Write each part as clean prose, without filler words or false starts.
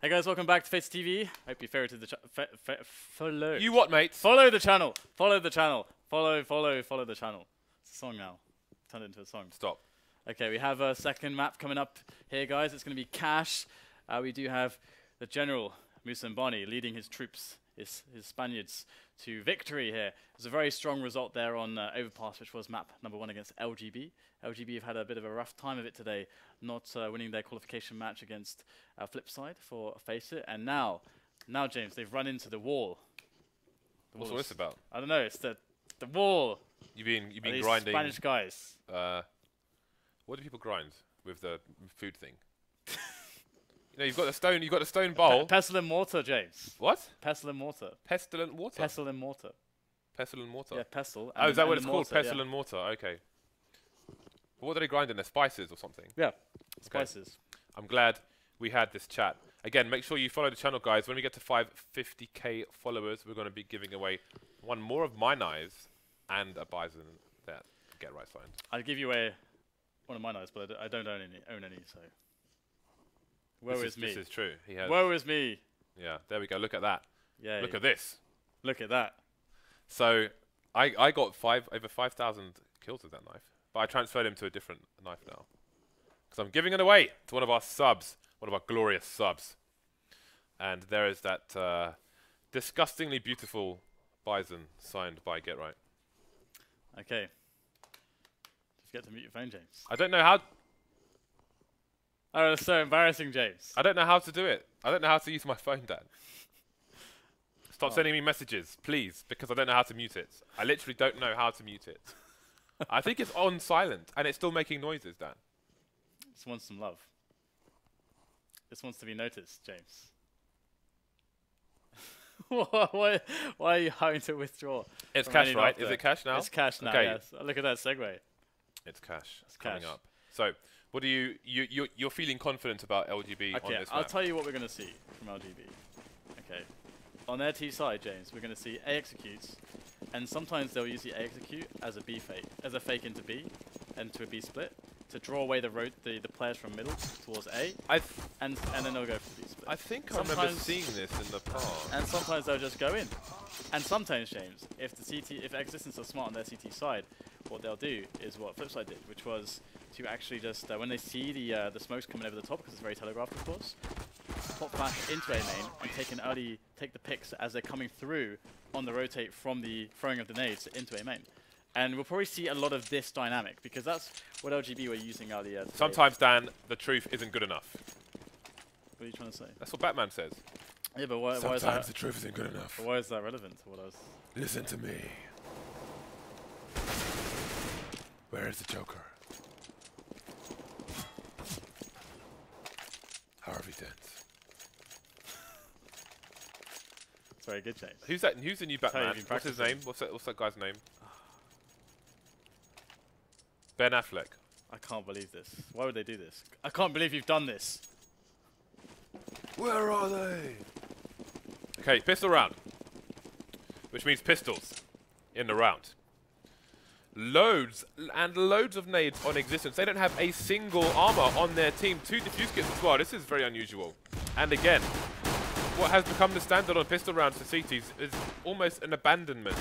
Hey guys, welcome back to Face TV. Hope you favorited the follow. You what, mate? Follow the channel. Follow the channel. Follow the channel. It's a song now. Turned it into a song. Stop. Okay, we have a second map coming up here, guys. It's going to be Cash. We do have the General meisoN leading his troops, his Spaniards, to victory here. It was a very strong result there on Overpass, which was map number 1 against LGB. LGB have had a bit of a rough time of it today, not winning their qualification match against Flipside for Face It. And now, James, they've run into the wall. What's all this about? I don't know. It's the wall. You've been grinding. Spanish guys. What do people grind with the food thing? You know, you've got the stone bowl. Pestle and mortar, James. What? Pestle and mortar. Pestilent water. Pestle and mortar. Pestle and mortar. Yeah, pestle. Oh, is that what it's called? Mortar, Pestle and mortar. Okay. What do they grind in there? Spices or something? Yeah, spices. I'm glad we had this chat. Again, make sure you follow the channel, guys. When we get to 550k followers, we're going to be giving away one more of my knives and a bison that get right signed. I'll give you one of my knives, but I don't own any, so. Woe is me. This is true. He has. Woe is me. Yeah, there we go. Look at that. Yeah. Look at this. Look at that. So, I got over 5,000 kills with that knife. But I transferred him to a different knife now. Because I'm giving it away to one of our subs. One of our glorious subs. And there is that disgustingly beautiful bison signed by Get Right. Okay. Just get to mute your phone, James. I don't know how... Oh, that's so embarrassing, James. I don't know how to do it. I don't know how to use my phone, Dad. Stop sending me messages, please, because I don't know how to mute it. I literally don't know how to mute it. I think it's on silent, and it's still making noises, Dan. This wants some love. This wants to be noticed, James. Why are you having to withdraw? It's Cash, right? Is it Cash now? It's Cash now, yes. Look at that segue. It's Cash. It's coming Cash. up. So, what do you're feeling confident about LGB on this map? I'll tell you what we're going to see from LGB. Okay. On their T side, James, we're going to see A executes, and sometimes they'll use the A execute as a B fake, as a fake into B, and to a B split, to draw away the players from middle towards A, and then they'll go for the B split. I think I remember seeing this in the past. And sometimes they'll just go in. And sometimes, James, if x6tence are smart on their CT side, what they'll do is what Flipside did, which was to actually just, when they see the smokes coming over the top, because it's very telegraphed, of course, pop flash into A main and take the picks as they're coming through on the rotate from the throwing of the nades into A main. And we'll probably see a lot of this dynamic, because that's what LGB were using earlier. Sometimes, Dan, the truth isn't good enough. What are you trying to say? That's what Batman says. Yeah, but why is that? Sometimes the truth isn't good enough. But why is that relevant to what I was... Listen to me. Where is the Joker? Harvey Dent. It's very good, James. Who's that? Who's the new Batman? What's his name? What's that guy's name? Ben Affleck. I can't believe this. Why would they do this? I can't believe you've done this. Where are they? Okay, pistol round. Which means pistols in the round. Loads and loads of nades on existence. They don't have a single armor on their team. 2 defuse kits as well. This is very unusual. And again, what has become the standard on pistol rounds for CTs is almost an abandonment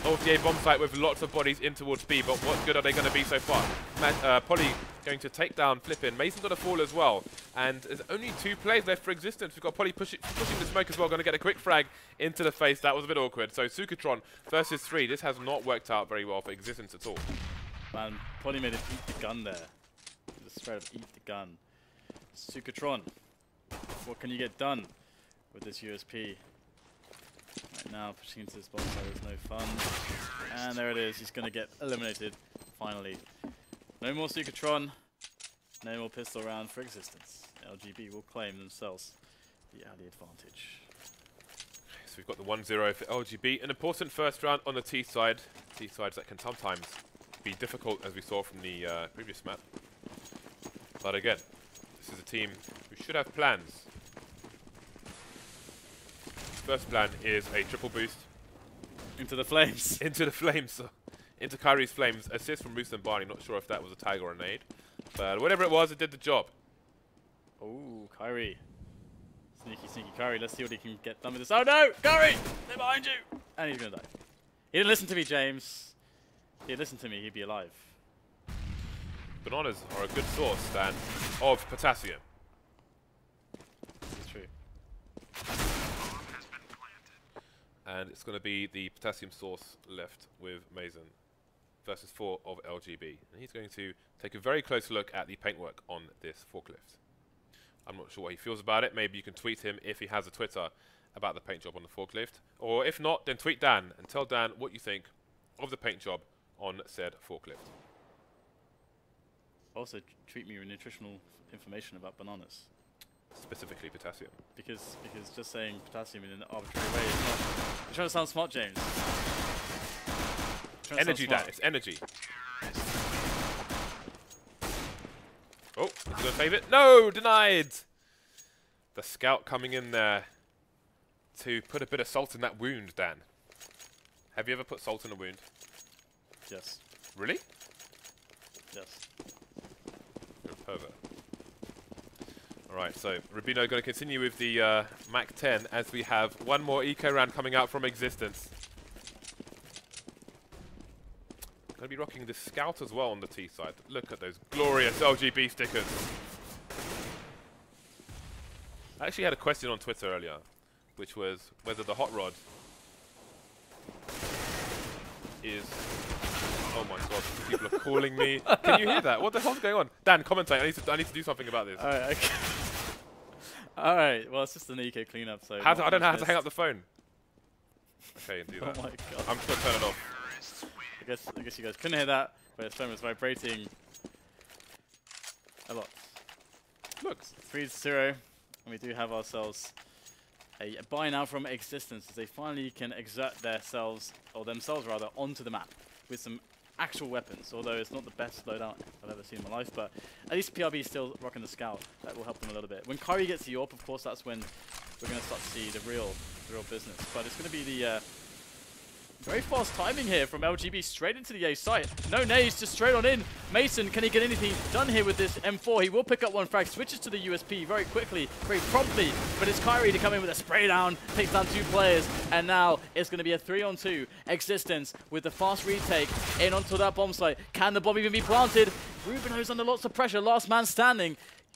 of the A bomb site with lots of bodies in towards B. But what good are they going to be so far? Polly going to take down FlipiN. meisoN's got a fall as well. And there's only 2 players left for existence. We've got Polly pushing the smoke as well. Going to get a quick frag into the face. That was a bit awkward. So Sucatron versus 3. This has not worked out very well for existence at all. Man, Polly made it eat the gun there. Just straight up eat the gun. Sucatron, what can you get done with this USP? Right now, pushing into this bomb site is no fun. And there it is. He's going to get eliminated, finally. No more Sucatron. No more pistol round for existence. LGB will claim themselves the early advantage. So we've got the 1-0 for LGB. An important first round on the T side. T sides that can sometimes be difficult, as we saw from the previous map. But again, this is a team who should have plans. First plan is a triple boost. Into the flames. Into the flames. Into Kairi's flames. Assist from meisoN. Not sure if that was a tag or a nade. But whatever it was, it did the job. Oh, Kairi. Sneaky Kairi, let's see what he can get done with this. Oh no! Kairi! They're behind you! And he's gonna die. He didn't listen to me, James. If he'd listened to me, he'd be alive. Bananas are a good source, Dan, of potassium. It's true. And it's going to be the potassium source left with meisoN versus 4 of LGB. And he's going to take a very close look at the paintwork on this forklift. I'm not sure what he feels about it. Maybe you can tweet him if he has a Twitter about the paint job on the forklift. Or if not, then tweet Dan and tell Dan what you think of the paint job on said forklift. Also, treat me with nutritional information about bananas. Specifically potassium. Because just saying potassium in an arbitrary way is not... You're trying to sound smart, James. Energy, Dan. It's energy. Oh, is he going to save it? No! Denied! The scout coming in there to put a bit of salt in that wound, Dan. Have you ever put salt in a wound? Yes. Really? Yes. You're a pervert. Alright, so RUBINO going to continue with the Mac 10 as we have one more eco round coming out from Existence. Going to be rocking the Scout as well on the T side. Look at those glorious LGB stickers. I actually had a question on Twitter earlier, which was whether the Hot Rod is... Oh my god, people are calling me. Can you hear that? What the hell's going on? Dan, commentate. I need to do something about this. Alright, okay. Alright, well, it's just an eco cleanup, so... I don't know how to hang up the phone. Okay, do that. Oh my god. I'm just going to turn it off. I guess you guys couldn't hear that, but his phone was vibrating a lot. Look. 3-0, and we do have ourselves a buy now from Existence as they finally can exert themselves rather, onto the map with some actual weapons, although it's not the best loadout I've ever seen in my life, but at least PRB is still rocking the Scout. That will help them a little bit. When Kairi gets the AWP, of course, that's when we're going to start to see the real business. But it's going to be the very fast timing here from LGB straight into the A site. No nades, just straight on in. meisoN, can he get anything done here with this M4? He will pick up one frag, switches to the USP very quickly, very promptly, but it's Kairi to come in with a spray down, takes down 2 players, and now it's going to be a 3-on-2. Existence with the fast retake in onto that bomb site. Can the bomb even be planted? Ruben is under lots of pressure, last man standing.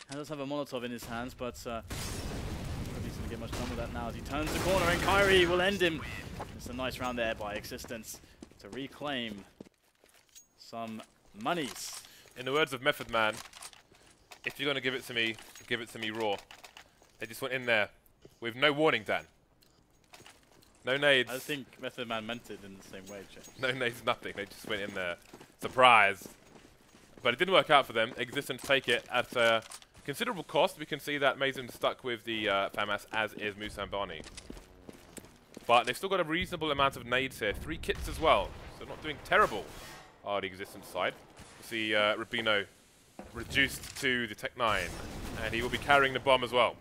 He does have a Molotov in his hands, but he's going to get much done with that now as he turns the corner, and Kairi will end him. It's a nice round there by Existence to reclaim some monies. In the words of Method Man, if you're going to give it to me raw. They just went in there with no warning, Dan. No nades. I think Method Man meant it in the same way, James. No nades, nothing. They just went in there. Surprise. But it didn't work out for them. Existence take it at a considerable cost. We can see that meisoN stuck with the FAMAS, as is Musambani. But they've still got a reasonable amount of nades here. 3 kits as well. So not doing terrible on the Existence side. We see RUBINO reduced to the Tech 9. And he will be carrying the bomb as well.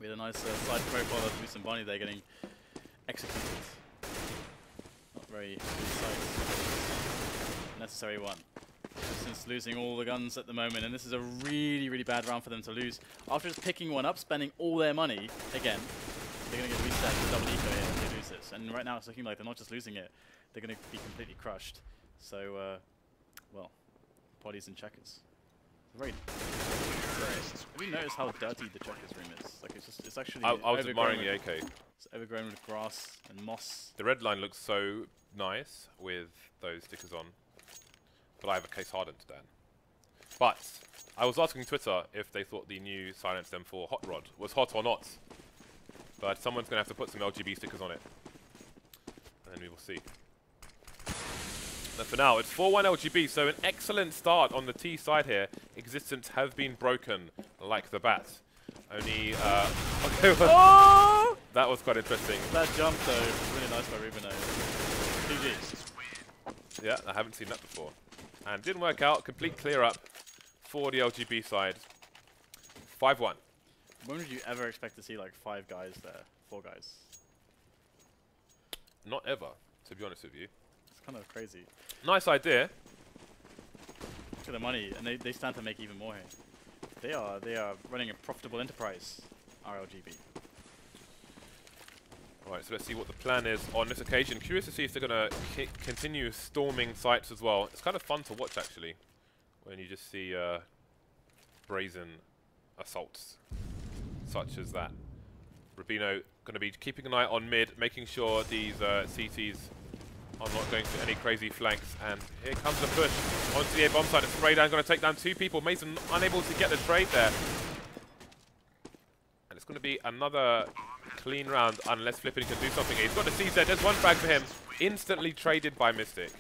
We had a nice side profile of Musambani there getting executed. Not very precise. Necessary one. Existence losing all the guns at the moment. And this is a really, really bad round for them to lose. After just picking one up, spending all their money again. They're going to get reset to double eco here if they lose this. And right now it's looking like they're not just losing it, they're going to be completely crushed. So, well, bodies and checkers. Very have you noticed how dirty the checkers room is? Like it's actually I was admiring the AK. It's overgrown with grass and moss. The red line looks so nice with those stickers on. But I have a case hardened, Dan. But I was asking Twitter if they thought the new Silenced M4 Hot Rod was hot or not. But someone's going to have to put some LGB stickers on it. And we will see. But for now, it's 4-1 LGB, so an excellent start on the T side here. Existence have been broken like the bat. Only, okay, oh! That was quite interesting. That jump, though, was really nice by RUBINO. GG. Yeah, I haven't seen that before. And didn't work out. Complete clear up for the LGB side. 5-1. When would you ever expect to see like 5 guys there? 4 guys? Not ever, to be honest with you. It's kind of crazy. Nice idea. Look at the money, and they stand to make even more here. They are running a profitable enterprise, RLGB. Alright, so let's see what the plan is on this occasion. Curious to see if they're going to continue storming sites as well. It's kind of fun to watch, actually, when you just see brazen assaults such as that. RUBINO going to be keeping an eye on mid, making sure these CTs are not going to any crazy flanks. And here comes the push onto the A bomb side. A spray down, going to take down 2 people. meisoN unable to get the trade there. And it's going to be another clean round unless FlipiN can do something. He's got the CZ. There's 1 frag for him. Instantly traded by Mystic.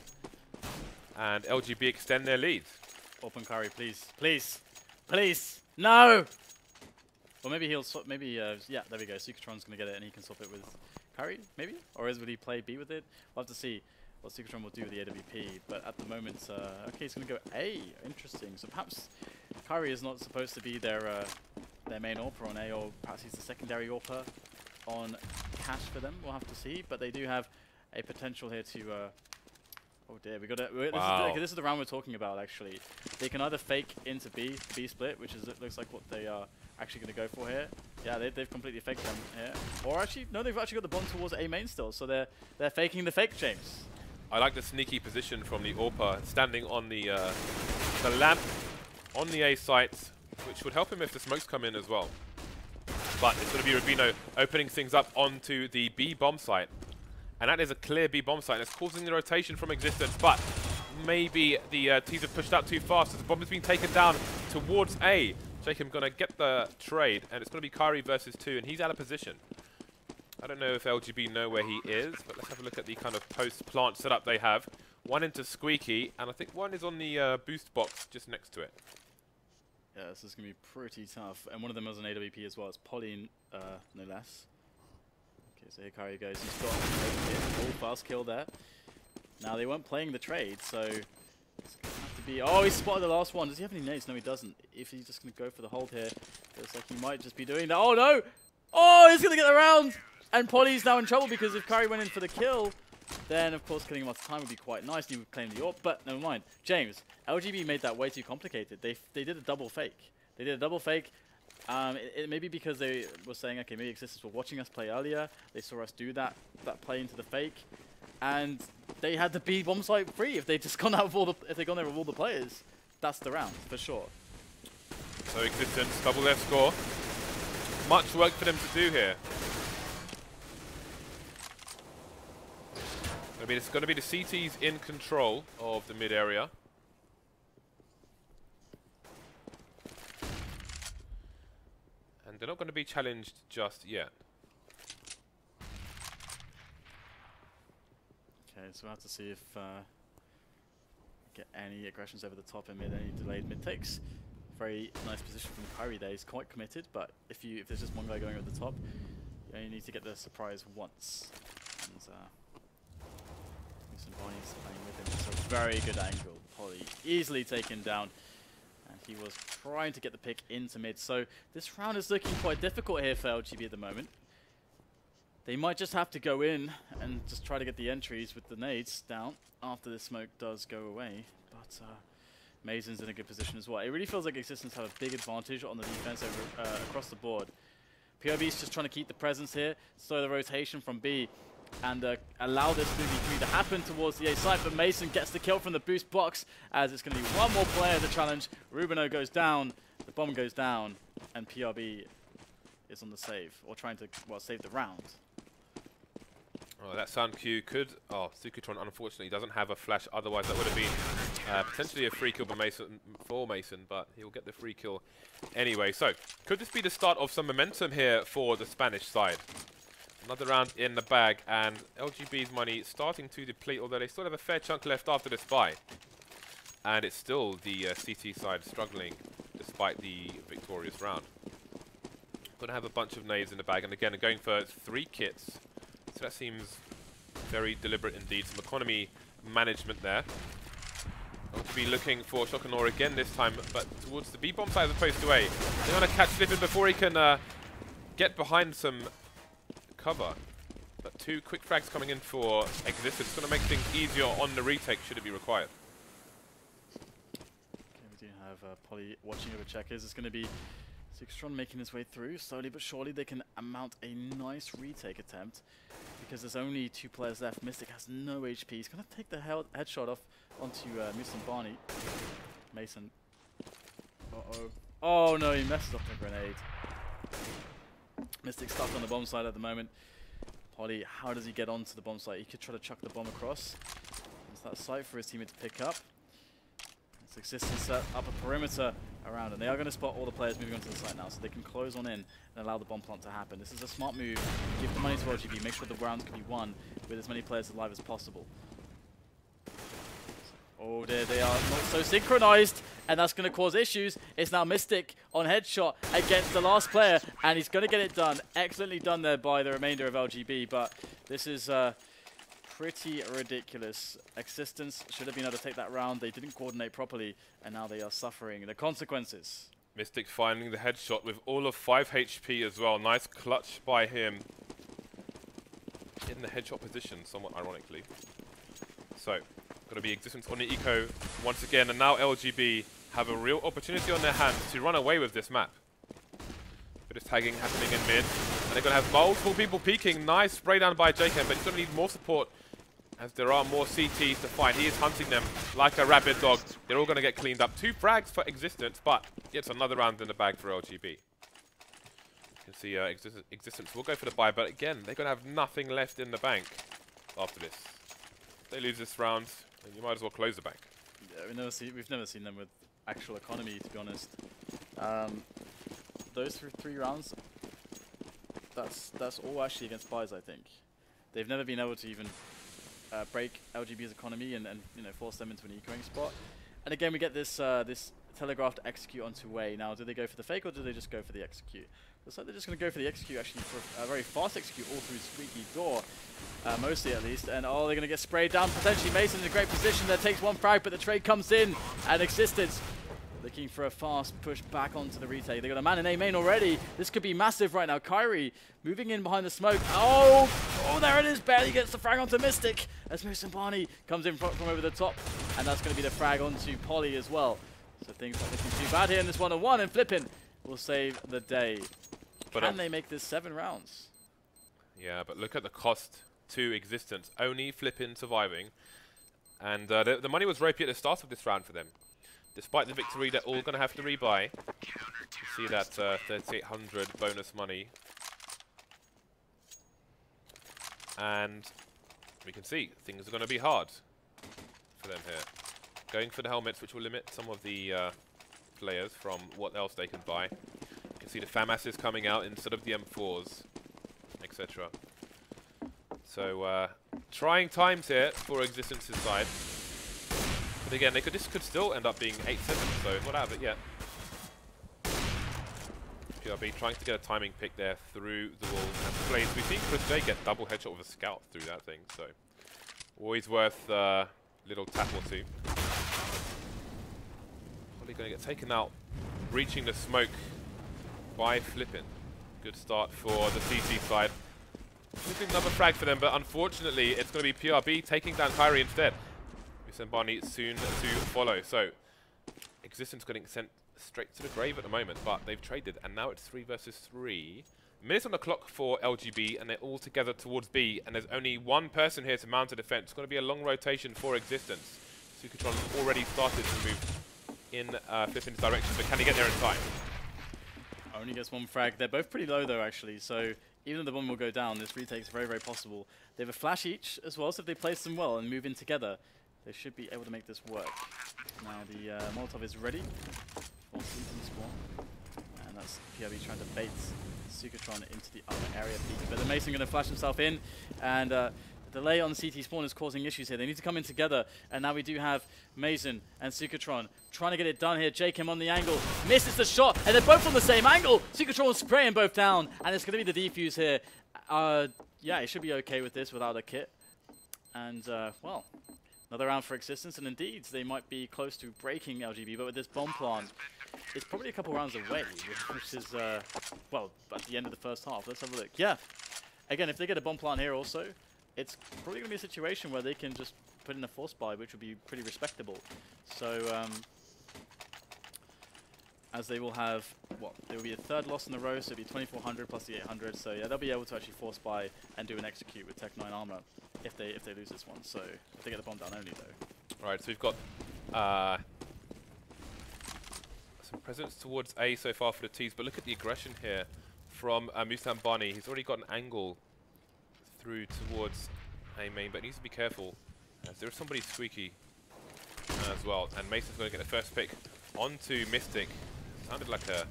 And LGB extend their lead. Open Kairi, please. Please. Please. No! Or maybe he'll swap, maybe, yeah, there we go. Sucatron's going to get it and he can swap it with Kairi, maybe? Or will he play B with it? We'll have to see what Sucatron will do with the AWP. But at the moment, okay, he's going to go A. Interesting. So perhaps Kairi is not supposed to be their main AWPer on A, or perhaps he's the secondary AWPer on Cash for them. We'll have to see. But they do have a potential here to... oh dear, we got to... Wow. This is the round we're talking about, actually. They can either fake into B split, which is looks like what they are actually going to go for here. Yeah, they've completely faked them here. Or actually, no, they've actually got the bomb towards A main still, so they're faking the fake, James. I like the sneaky position from the AWPer, standing on the lamp on the A site, which would help him if the smokes come in as well. But it's going to be RUBINO opening things up onto the B bomb site. And that is a clear B bomb site, and it's causing the rotation from Existence, but maybe the T's have pushed out too fast as the bomb is being taken down towards A. Joakim going to get the trade, and it's going to be Kairi versus 2, and he's out of position. I don't know if LGB know where he is, but let's have a look at the kind of post-plant setup they have. 1 into Squeaky, and I think 1 is on the boost box just next to it. Yeah, this is going to be pretty tough, and one of them has an AWP as well. It's Polly, no less. Okay, so here Kairi goes. He's got a full fast kill there. Now, they weren't playing the trade, so it's going to have to be... Oh, he spotted the last one. Does he have any nades? No, he doesn't. If he's just going to go for the hold here, looks like he might just be doing that. Oh, no! Oh, he's going to get the round! And Polly's now in trouble because if Kairi went in for the kill, then, of course, killing him off the time would be quite nice. He would claim the AWP, but never mind. James, LGB made that way too complicated. They did a double fake. They did a double fake. It may be because they were saying, okay, maybe Existence were watching us play earlier. They saw us do that play into the fake, and they had the B bomb site free. If they just gone out with all if they gone there with all the players, that's the round for sure. So Existence double their score. Much work for them to do here. I mean, it's going to be the CTs in control of the mid area. And they're not going to be challenged just yet. Okay, so we'll have to see if get any aggressions over the top and mid, any delayed mid takes. Very nice position from Kairi there. He's quite committed, but if there's just one guy going over the top, you only need to get the surprise once. And Bonnie's playing with him. So very good angle. Polly easily taken down. And he was trying to get the pick into mid. So this round is looking quite difficult here for LGB at the moment. They might just have to go in and just try to get the entries with the nades down after the smoke does go away. But meisoN's in a good position as well. It really feels like Existence have a big advantage on the defense over, across the board. PRB's just trying to keep the presence here, slow the rotation from B, and allow this 2v3 to happen towards the A site, but meisoN gets the kill from the boost box, as it's going to be one more player to challenge. RUBINO goes down, the bomb goes down, and PRB is on the save, or trying to, well, save the round. Oh, that sound cue could... Oh, Sucatron unfortunately doesn't have a flash, otherwise that would have been potentially a free kill for meisoN, but he'll get the free kill anyway. So, could this be the start of some momentum here for the Spanish side? Another round in the bag, and LGB's money starting to deplete, although they still have a fair chunk left after this buy. And it's still the CT side struggling, despite the victorious round. Going to have a bunch of nades in the bag, and again, going for 3 kits. So that seems very deliberate indeed. Some economy management there. Going to be looking for Chacón again this time, but towards the B-bomb side as opposed to A. They want to catch FlipiN before he can get behind some cover. But 2 quick frags coming in for Existence. It's going to make things easier on the retake should it be required. Okay, we do have Polly watching over checkers. It's going to be x6tence making his way through. Slowly but surely they can mount a nice retake attempt because there's only 2 players left. Mystic has no HP. He's going to take the headshot off onto meisoN. meisoN. Uh-oh. Oh no, he messed up the grenade. Mystic stuck on the bomb site at the moment. Polly, how does he get onto the bomb site? He could try to chuck the bomb across. There's that site for his teammate to pick up. x6tence set up a perimeter around, and they are going to spot all the players moving onto the site now, so they can close on in and allow the bomb plant to happen. This is a smart move. Give the money to LGB, make sure the rounds can be won with as many players alive as possible. Oh dear, they are not so synchronized, and that's going to cause issues. It's now Mystic on headshot against the last player, and he's going to get it done. Excellently done there by the remainder of LGB, but this is pretty ridiculous. x6tence should have been able to take that round. They didn't coordinate properly, and now they are suffering the consequences. Mystic finding the headshot with all of 5 HP as well. Nice clutch by him in the headshot position, somewhat ironically. So, going to be x6tence on the eco once again, and now LGB have a real opportunity on their hands to run away with this map. Bit of tagging happening in mid, and they're going to have multiple people peeking. Nice spray down by jkaem, but he's going to need more support as there are more CTs to find. He is hunting them like a rabid dog. They're all going to get cleaned up. 2 frags for x6tence, but it's another round in the bag for LGB. You can see x6tence will go for the buy, but again, they're going to have nothing left in the bank after this. If they lose this round, then you might as well close the bank. Yeah, we've never seen them with actual economy, to be honest. Those 3 rounds, that's all actually against buys, I think. They've never been able to even break LGB's economy and force them into an ecoing spot. And again, we get this this telegraphed execute onto way. Now, do they go for the fake or do they just go for the execute? Looks like they're just going to go for the execute, actually, for a very fast execute all through squeaky door, mostly at least. And oh, they're going to get sprayed down. Potentially meisoN in a great position. That takes 1 frag, but the trade comes in, and x6tence looking for a fast push back onto the retake. They got a man in A main already. This could be massive right now. Kairi moving in behind the smoke. Oh, there it is. Barely gets the frag onto Mystic as meisoN comes in from over the top, and that's going to be the frag onto Polly as well. So things not looking too bad here in this 1-on-1, and FlipiN will save the day. Can they make this 7 rounds? Yeah, but look at the cost to x6tence. Only FlipiN surviving, and the money was ropey at the start of this round for them. Despite the victory, they're all going to have to rebuy. You see that 3,800 bonus money. And we can see things are going to be hard for them here. Going for the helmets, which will limit some of the players from what else they can buy. You can see the FAMASs coming out instead of the M4s, etc. So, trying times here for x6tence's side. But again, this could still end up being 8-7, so not out of it yet. PRB trying to get a timing pick there through the walls and the blades. We've seen Chris J get double headshot with a scout through that thing, so always worth a little tap or two. Probably going to get taken out, reaching the smoke by FlipiN. Good start for the CT side. Looking another frag for them, but unfortunately it's going to be PRB taking down Kairi instead. meisoN soon to follow. So x6tence getting sent straight to the grave at the moment, but they've traded, and now it's 3 versus 3. Minutes on the clock for LGB, and they're all together towards B, and there's only 1 person here to mount a defense. It's going to be a long rotation for x6tence. x6tence already started to move in FlipiN's direction, but can he get there in time? Only gets 1 frag. They're both pretty low though, actually, so even though the bomb will go down, this retake is very, very possible. They have a flash each as well, so if they place them well and move in together, they should be able to make this work. Now the Molotov is ready for CT spawn, and that's PRB trying to bait x6tence into the other area peak. But the meisoN going to flash himself in, and the delay on CT spawn is causing issues here. They need to come in together, and now we do have meisoN and x6tence trying to get it done here. jkaem on the angle, misses the shot, and they're both on the same angle. x6tence will spray them both down, and it's going to be the defuse here. Yeah, he should be okay with this without a kit. And, well, another round for x6tence, and indeed, they might be close to breaking LGB, but with this bomb plant, it's probably a couple rounds away, which is, well, at the end of the first half. Let's have a look. Yeah, again, if they get a bomb plant here also, it's probably going to be a situation where they can just put in a force buy, which would be pretty respectable. So, as they will have, what, there will be a third loss in the row, so it'll be 2400 plus the 800. So yeah, they'll be able to actually force buy and do an execute with Tech 9 armor if they lose this one. So if they get the bomb down only though. Right, so we've got some presence towards A so far for the T's, but look at the aggression here from meisoN Barney. He's already got an angle through towards A main, but needs to be careful as there is somebody squeaky as well. And meisoN's going to get the first pick onto Mystic. Sounded like a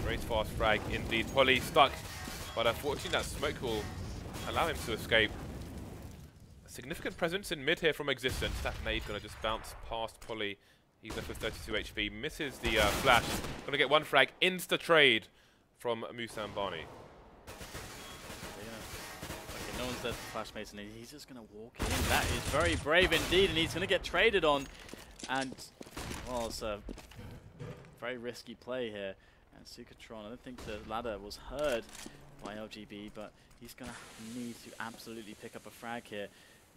very fast frag indeed. Polly stuck, but unfortunately that smoke will allow him to escape. A significant presence in mid here from Existence. That nade going to just bounce past Polly. He's left with 32 HP. Misses the flash. Going to get one frag. Insta-trade from meisoN Barney. Okay, no one's there to flash meisoN. He's just going to walk in. That is very brave indeed, and he's going to get traded on. And, well, it's a very risky play here. And Sucatron, I don't think the ladder was heard by LGB, but he's going to need to absolutely pick up a frag here.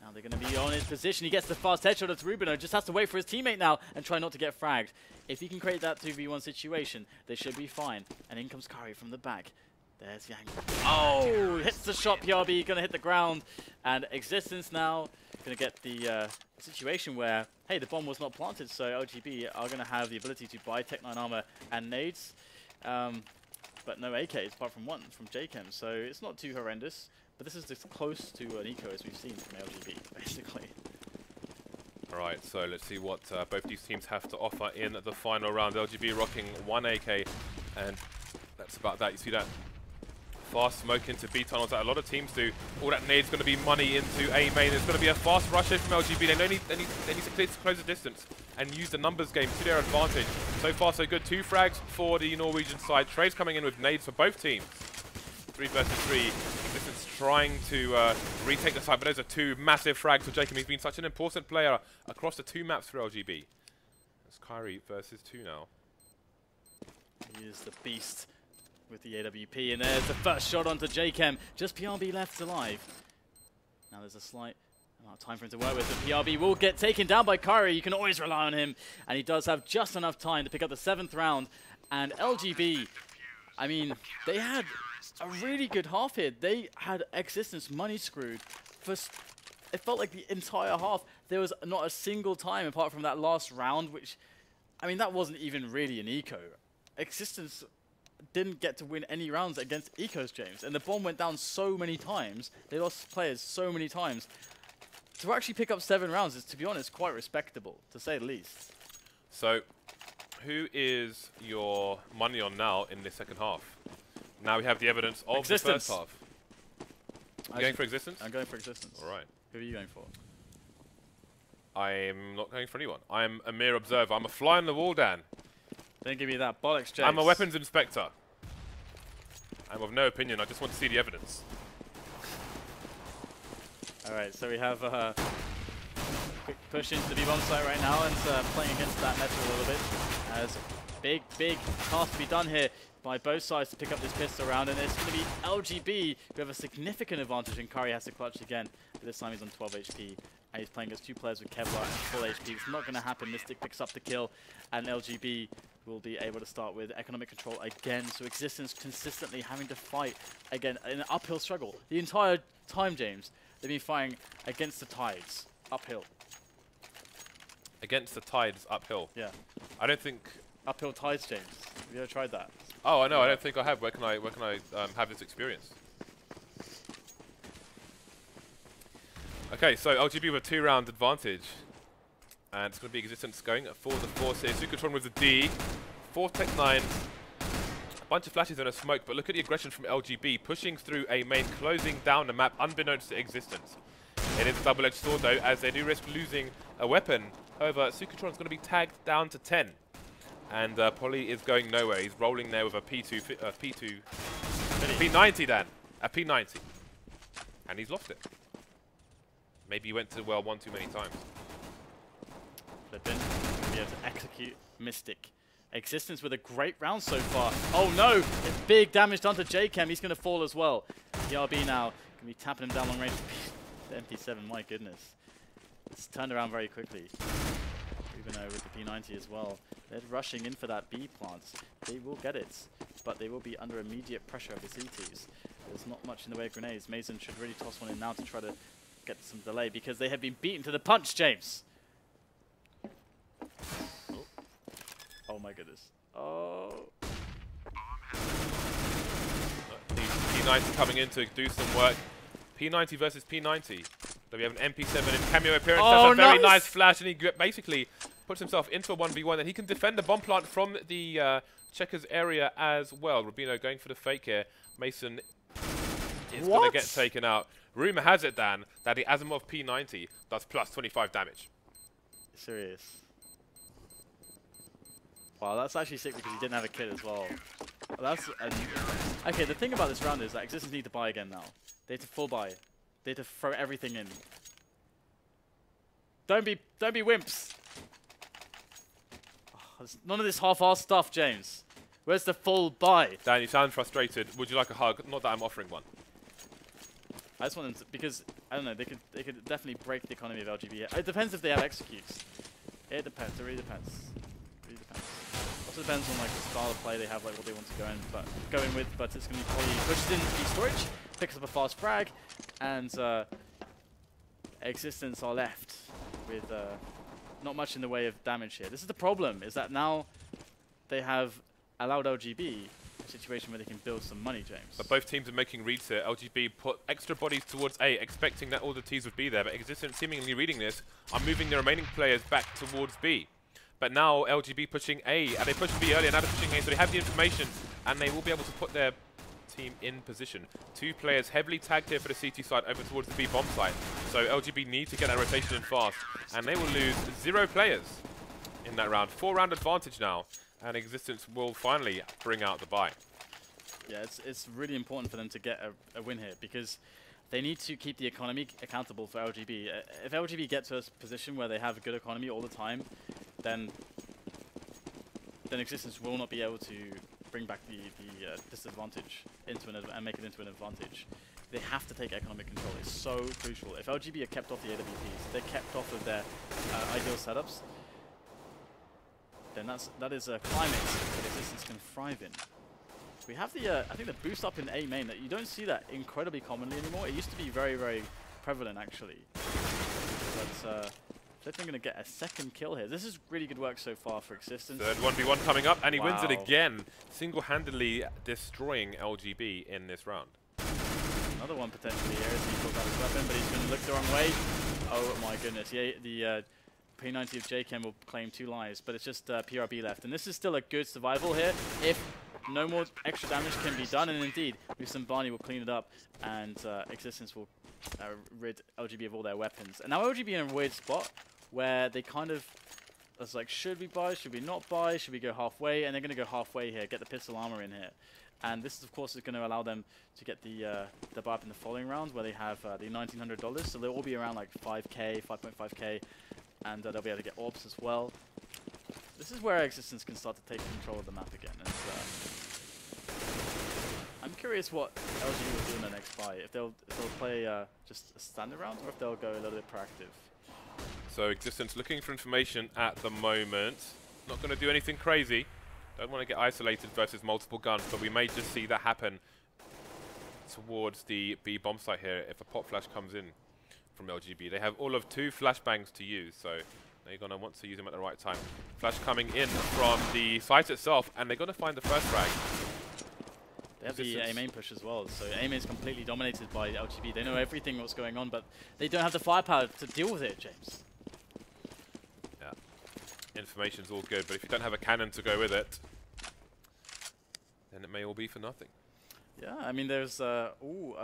Now they're going to be on his position. He gets the fast headshot at RUBINO. Just has to wait for his teammate now and try not to get fragged. If he can create that 2v1 situation, they should be fine. And in comes Kairi from the back. There's Yang. Oh, hits the shot. PRB going to hit the ground. And Existence now going to get the situation where, hey, the bomb was not planted, so LGB are going to have the ability to buy Tech 9 armor and nades. But no AKs apart from one from jkaem, so it's not too horrendous. But this is as close to an eco as we've seen from LGB, basically. Alright, so let's see what both these teams have to offer in the final round. LGB rocking 1 AK, and that's about that. You see that fast smoke into B tunnels that a lot of teams do. All that nade's going to be money into A main. There's going to be a fast rush here from LGB. They need to close the distance and use the numbers game to their advantage. So far, so good. 2 frags for the Norwegian side. Trades coming in with nades for both teams. 3 versus 3. Existence trying to retake the side, but those are 2 massive frags for jkaem. He's been such an important player across the 2 maps for LGB. It's Kairi versus 2 now. He is the beast with the AWP, and there's the first shot onto jkaem. Just PRB left alive. Now there's a slight amount of time for him to work with, but PRB will get taken down by Kairi. You can always rely on him, and he does have just enough time to pick up the 7th round. And LGB, I mean, they had a really good half here. They had Existence money screwed for, it felt like the entire half. There was not a single time apart from that last round, which, I mean, that wasn't even really an eco. Existence didn't get to win any rounds against ecos, James, and the bomb went down so many times. They lost players so many times. To actually pick up 7 rounds is, to be honest, quite respectable, to say the least. So, who is your money on now in the second half? Now we have the evidence of Existence. the first half. You going for Existence? I'm going for Existence. All right. Who are you going for? I'm not going for anyone. I'm a mere observer. I'm a fly on the wall, Dan. Don't give me that bollocks, James. I'm a weapons inspector. I'm of no opinion. I just want to see the evidence. All right, so we have a quick push into the B-bomb site right now and playing against that metal a little bit. As big task to be done here by both sides to pick up this pistol round, and it's going to be LGB who have a significant advantage, and Kairi has to clutch again, but this time he's on 12 HP, and he's playing against 2 players with Kevlar and full HP. It's not going to happen. Mystic picks up the kill, and LGB will be able to start with economic control again, so Existence consistently having to fight again in an uphill struggle. The entire time, James, they've been fighting against the tides, uphill. Against the tides, uphill? Yeah. I don't think... Uphill tides, James. Have you ever tried that? Oh, I know. I don't think I have. Where can I have this experience? Okay, so LGB with a 2-round advantage. And it's going to be Existence going for the force here. Sucatron with the D. 4 Tech 9. A bunch of flashes and a smoke, but look at the aggression from LGB. Pushing through a main, closing down the map, unbeknownst to Existence. It is a double-edged sword, though, as they do risk losing a weapon. However, Sucatron's going to be tagged down to 10. And Polly is going nowhere. He's rolling there with a P90, Dan. A P90. And he's lost it. Maybe he went to well 1 too many times. FlipiN will be able to execute Mystic. Existence with a great round so far. Oh no! It's big damage done to jkaem. He's going to fall as well. PRB now going to be tapping him down long range. The MP7, my goodness. It's turned around very quickly. RUBINO with the P90 as well. They're rushing in for that B plant. They will get it, but they will be under immediate pressure of the CTs. There's not much in the way of grenades. meisoN should really toss one in now to try to get some delay because they have been beaten to the punch, James. Oh my goodness. Oh. P90 coming in to do some work. P90 versus P90. So we have an MP7 in cameo appearance. Oh, that's a very nice flash, and he basically puts himself into a 1v1, and he can defend the bomb plant from the checkers area as well. RUBINO going for the fake here. meisoN is going to get taken out. Rumor has it, Dan, that the Asimov P90 does plus 25 damage. Serious. Wow, that's actually sick because he didn't have a kit as well. That's okay. The thing about this round is that Existence need to buy again now. They have to full buy. They have to throw everything in. Don't be wimps. Oh, none of this half-assed stuff, James. Where's the full buy? Dan, you sound frustrated. Would you like a hug? Not that I'm offering one. I just want them to, because I don't know. They could definitely break the economy of LGB. It depends if they have executes. It depends. It really depends. Also depends on like the style of play they have, like what they want to go in with, but it's going to be probably pushed in the storage, picks up a fast frag, and Existence are left with not much in the way of damage here. This is the problem, is that now they have allowed LGB a situation where they can build some money, James. But both teams are making reads here. LGB put extra bodies towards A, expecting that all the Ts would be there, but Existence seemingly reading this are moving the remaining players back towards B. But now LGB pushing A, and they pushed B earlier, now they're pushing A, so they have the information, and they will be able to put their team in position. Two players heavily tagged here for the CT side over towards the B bomb site. So LGB need to get that rotation in fast, and they will lose 0 players in that round. 4-round advantage now, and Existence will finally bring out the buy. Yeah, it's really important for them to get a win here, because they need to keep the economy accountable for LGB. If LGB get to a position where they have a good economy all the time, then Existence will not be able to bring back the disadvantage into and make it into an advantage. They have to take economic control. It's so crucial. If LGB are kept off the AWPs, they're kept off of their ideal setups, then that is a climate that Existence can thrive in. We have the I think the boost up in A main, that you don't see that incredibly commonly anymore. It used to be very, very prevalent actually. But FlipiN going to get a second kill here. This is really good work so far for Existence. Third 1v1 coming up, and he wins it again, single-handedly destroying LGB in this round. Another one potentially here as he pulls out his weapon, but he's going to look the wrong way. Oh my goodness, yeah, the P90 of jkaem will claim 2 lives, but it's just PRB left. And this is still a good survival here. If no more extra damage can be done, and indeed, meisoN Barney will clean it up, and Existence will rid LGB of all their weapons. And now LGB in a weird spot, where they kind of, it's like, should we buy, should we not buy, should we go halfway? And they're going to go halfway here, get the pistol armor in here. And this, of course, is going to allow them to get the buy up in the following round, where they have the $1,900. So they'll all be around like 5k, 5.5k, and they'll be able to get orbs as well. This is where Existence can start to take control of the map again. And I'm curious what LG will do in the next buy. If they'll play just a standard round, or if they'll go a little bit proactive. So Existence looking for information at the moment. Not going to do anything crazy. Don't want to get isolated versus multiple guns, but we may just see that happen towards the B bomb site here if a pop flash comes in from LGB. They have all of 2 flashbangs to use, so they're going to want to use them at the right time. Flash coming in from the site itself, and they're going to find the first frag. They have the A main push as well, so A main is completely dominated by LGB. They know everything what's going on, but they don't have the firepower to deal with it, James. Information's all good, but if you don't have a cannon to go with it, then it may all be for nothing. Yeah, I mean, there's a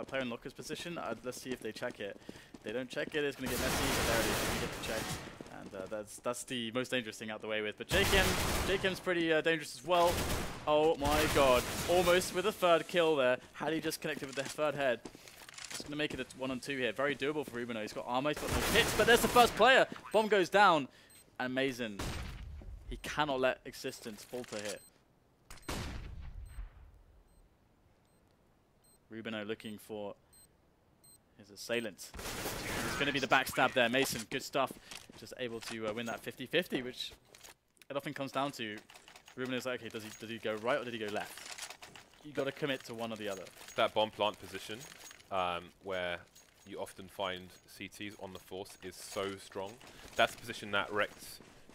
player in Locker's position. Let's see if they check it. If they don't check it, it's going to get messy, but there it is. You get to check. And that's the most dangerous thing out the way with. But jkaem's pretty dangerous as well. Oh my god. Almost with a 3rd kill there. Had he just connected with the 3rd head. It's going to make it a 1-on-2 here. Very doable for RUBINO. He's got armor, he's got no hits, but there's the first player. Bomb goes down. And meisoN, he cannot let Existence falter here. RUBINO looking for his assailant. It's going to be the backstab there. meisoN, good stuff. just able to win that 50-50, which it often comes down to. Ruben is like, okay, did he go right or did he go left? You got to commit to one or the other. That bomb plant position, where you often find CTs on the force, is so strong. That's the position that wrecked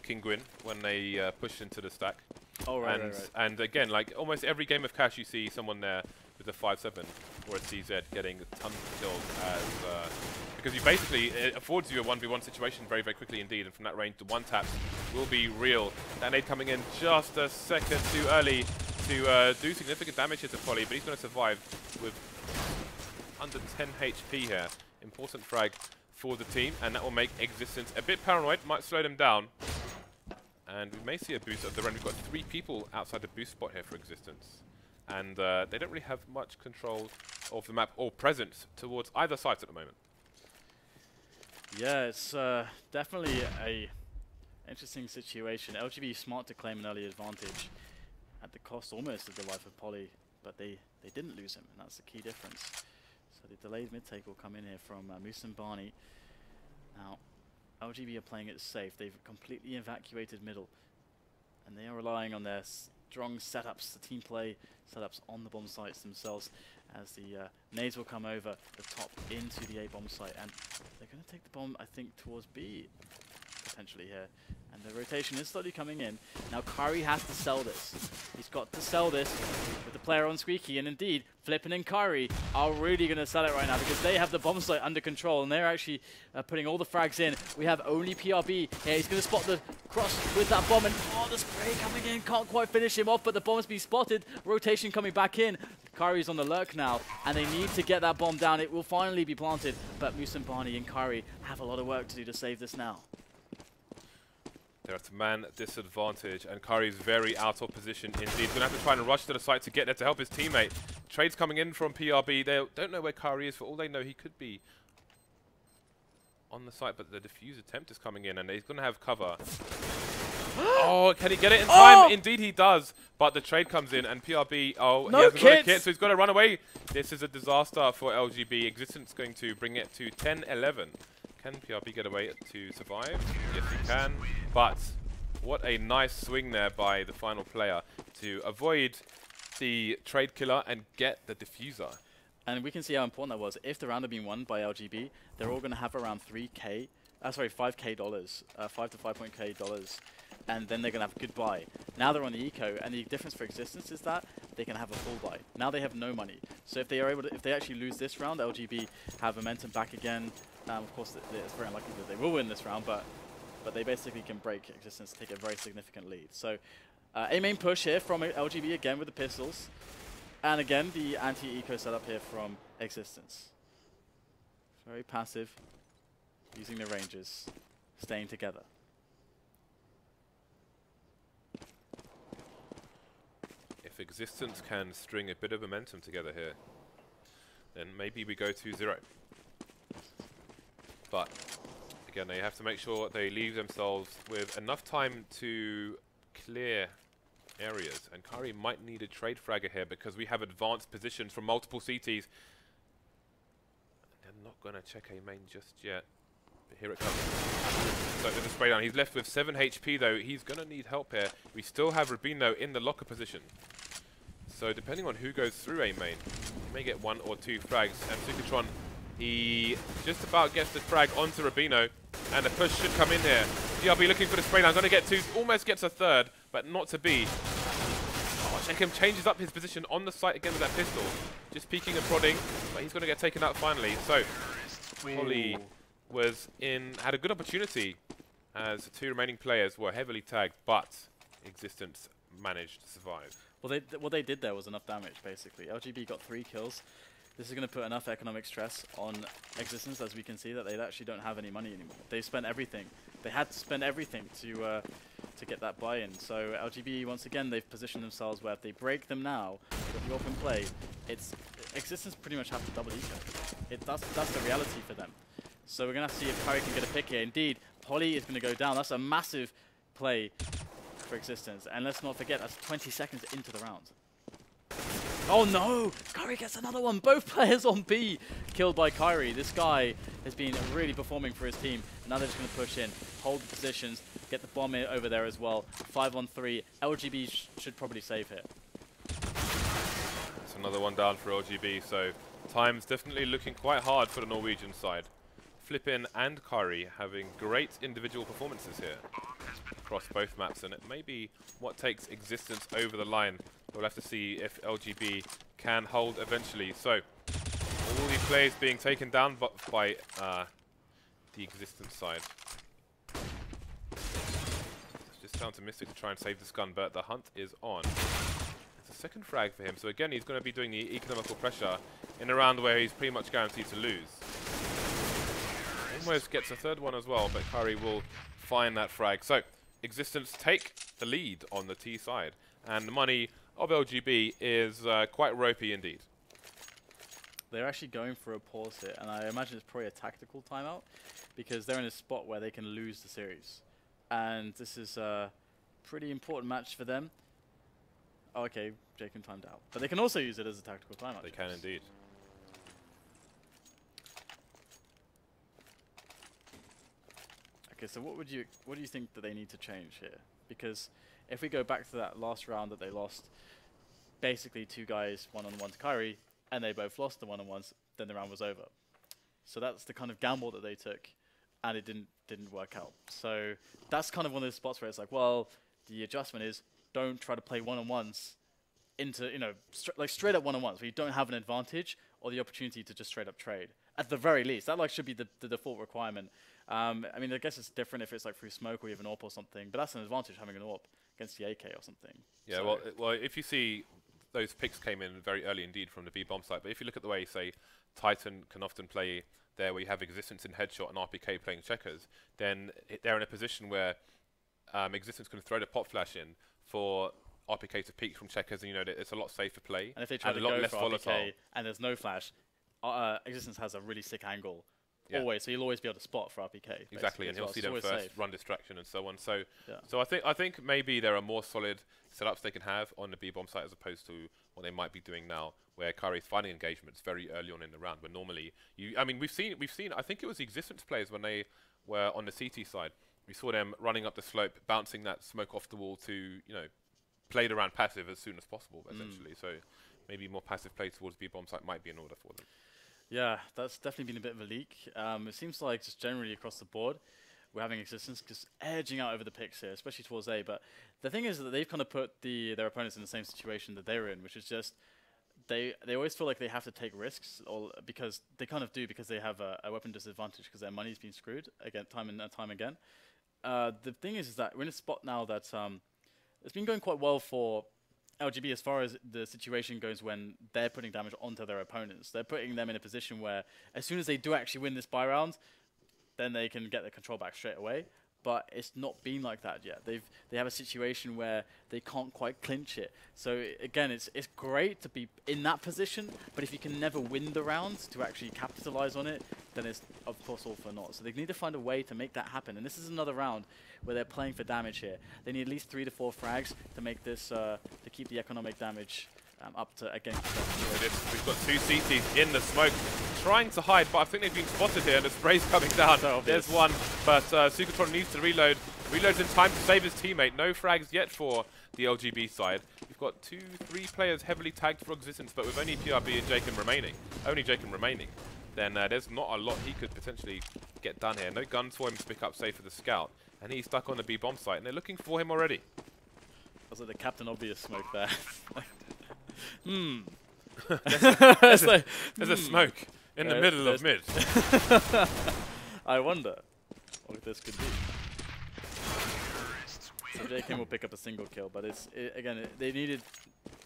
Kinguin when they pushed into the stack. Oh, right, and again, like almost every game of Cash, you see someone there with a 5-7 or a CZ getting tons of kills, because you basically, it affords you a 1v1 situation very, very quickly indeed, and from that range, the one taps will be real. That nade coming in just a second too early to do significant damage here to Polly, but he's going to survive with under 10 HP here. Important frag for the team, and that will make Existence a bit paranoid, might slow them down. And we may see a boost at the end. We've got 3 people outside the boost spot here for Existence. And they don't really have much control of the map or presence towards either side at the moment. Yeah, it's definitely a interesting situation. LGB smart to claim an early advantage at the cost almost of the life of Polly, but they didn't lose him, and that's the key difference. So the delayed mid-take will come in here from meisoN Barney. Now, LGB are playing it safe. They've completely evacuated middle, and they are relying on their strong setups, the team play setups on the bomb sites themselves, as the nades will come over the top into the A bomb site, and they're going to take the bomb, I think, towards B potentially here. And the rotation is slowly coming in. Now Kairi has to sell this. He's got to sell this with the player on Squeaky, and indeed, FlipiN and Kairi are really going to sell it right now because they have the bomb site under control, and they're actually putting all the frags in. We have only PRB here. He's going to spot the cross with that bomb, and oh, the spray coming in. Can't quite finish him off, but the bomb has been spotted. Rotation coming back in. Kairi's on the lurk now, and they need to get that bomb down. It will finally be planted, but meisoN Barney and Kairi have a lot of work to do to save this now. They're at a man disadvantage, and Kairi's very out of position indeed. He's going to have to try and rush to the site to get there to help his teammate. Trades coming in from PRB. They don't know where Kairi is. For all they know, he could be on the site, but the defuse attempt is coming in, and he's going to have cover. Oh, can he get it in time? Oh! Indeed he does, but the trade comes in, and PRB, oh, no, he hasn't got a kit, so he's got to run away. This is a disaster for LGB. Existence going to bring it to 10-11. Can PRB get away to survive? Yes, he can. But what a nice swing there by the final player to avoid the trade killer and get the diffuser. And we can see how important that was. If the round had been won by LGB, they're all going to have around $5K, $5 to 5.K dollars, and then they're going to have a good buy. Now they're on the eco, and the difference for Existence is that they can have a full buy. Now they have no money. So if they are able to, if they actually lose this round, LGB have momentum back again. Of course, it's very unlikely that they will win this round, but they basically can break Existence to take a very significant lead. So a main push here from LGB again with the pistols, and again the anti-eco setup here from Existence. Very passive, using the ranges, staying together. If Existence can string a bit of momentum together here, then maybe we go 2-0. But again, they have to make sure they leave themselves with enough time to clear areas. And Kairi might need a trade fragger here because we have advanced positions from multiple CTs. They're not going to check a main just yet. But here it comes. So there's a spray down. He's left with 7 HP though. He's going to need help here. We still have RUBINO in the locker position. So depending on who goes through a main, he may get 1 or 2 frags. And Sucatron, he just about gets the frag onto RUBINO, and the push should come in here. PRB looking for the spray down, going to get 2, almost gets a 3rd, but not to be. Oh, jkaem changes up his position on the site again with that pistol. Just peeking and prodding, but he's going to get taken out finally. So, Polly was had a good opportunity as the 2 remaining players were heavily tagged, but Existence managed to survive. Well, what they did there was enough damage, basically. LGB got 3 kills. This is going to put enough economic stress on Existence, as we can see, that they actually don't have any money anymore. They spent everything. They had to spend everything to get that buy-in. So LGB, once again, they've positioned themselves where if they break them now with the open play, Existence pretty much have to double eco. That's the reality for them. So we're going to have to see if Kairi can get a pick here. Indeed, Polly is going to go down. That's a massive play for Existence. And let's not forget, that's 20 seconds into the round. Oh no! Kairi gets another one. Both players on B killed by Kairi. This guy has been really performing for his team. And now they're just going to push in, hold the positions, get the bomb over there as well. 5-on-3. LGB should probably save here. It's another one down for LGB, so time's definitely looking quite hard for the Norwegian side. FlipiN and Kairi having great individual performances here across both maps, and it may be what takes Existence over the line. We'll have to see if LGB can hold eventually. So, all these players being taken down by the Existence side. It's just down to Mystic to try and save this gun, but the hunt is on. It's a second frag for him, so again he's going to be doing the economical pressure in a round where he's pretty much guaranteed to lose. Almost gets a third one as well, but Kairi will find that frag. So, Existence take the lead on the T side, and the money of LGB is quite ropey indeed. They're actually going for a pause here, and I imagine it's probably a tactical timeout, because they're in a spot where they can lose the series. And this is a pretty important match for them. Oh, okay, jkaem timed out. But they can also use it as a tactical timeout. They can indeed. Okay, so what do you think that they need to change here? Because if we go back to that last round that they lost, basically two guys one-on-one to Kairi, and they both lost the one-on-ones, then the round was over. So that's the kind of gamble that they took, and it didn't work out. So that's kind of one of those spots where it's like, well, the adjustment is don't try to play one-on-ones into, you know, like straight up one-on-ones where you don't have an advantage or the opportunity to just straight up trade. At the very least, that like should be the default requirement. I mean, I guess it's different if it's like through smoke or you have an AWP or something, but that's an advantage having an AWP against the AK or something. Yeah, so well, if you see those picks came in very early indeed from the B bomb site, but if you look at the way, say, Titan can often play there where you have Existence in headshot and RPK playing checkers, then they're in a position where Existence can throw the pop flash in for RPK to peek from checkers, and you know that it's a lot safer play. And if they try to go for RPK and there's no flash, Existence has a really sick angle. Yeah. Always, so you'll always be able to spot for RPK. Exactly, and he'll see them first, safe. Run distraction and so on. So, yeah. so I think maybe there are more solid setups they can have on the B bomb site as opposed to what they might be doing now, where Kairi's finding engagements very early on in the round. When normally, I mean, we've seen. I think it was the Existence players when they were on the CT side. We saw them running up the slope, bouncing that smoke off the wall to play the round passive as soon as possible, essentially. So maybe more passive play towards B bomb site might be in order for them. Yeah, that's definitely been a bit of a leak. It seems like just generally across the board, we're having Existence just edging out over the picks here, especially towards A. But the thing is that they've kind of put their opponents in the same situation that they're in, which is just they always feel like they have to take risks, or because they kind of do, because they have a weapon disadvantage because their money's been screwed again, time and time again. The thing is that we're in a spot now that it's been going quite well for LGB as far as the situation goes when they're putting damage onto their opponents. They're putting them in a position where as soon as they do actually win this buy round, then they can get the control back straight away. But it's not been like that yet. They have a situation where they can't quite clinch it. So again, it's great to be in that position, but if you can never win the rounds to actually capitalize on it, then it's of course all for naught. So they need to find a way to make that happen. And this is another round where they're playing for damage here. They need at least 3 to 4 frags to make this to keep the economic damage up to against. We've got 2 CTs in the smoke, trying to hide, but I think they've been spotted here, and the spray's coming down. So there's one, but Sugatron needs to reload. Reloads in time to save his teammate. No frags yet for the LGB side. We've got 2-3 players heavily tagged for Existence, but with only PRB and jkaem remaining, then there's not a lot he could potentially get done here. No guns for him to pick up safe for the scout, and he's stuck on the B bomb site, and they're looking for him already. Was it the Captain Obvious smoke there? There's a smoke in the middle of mid. I wonder what this could be. So jkaem will pick up a single kill, but again, they needed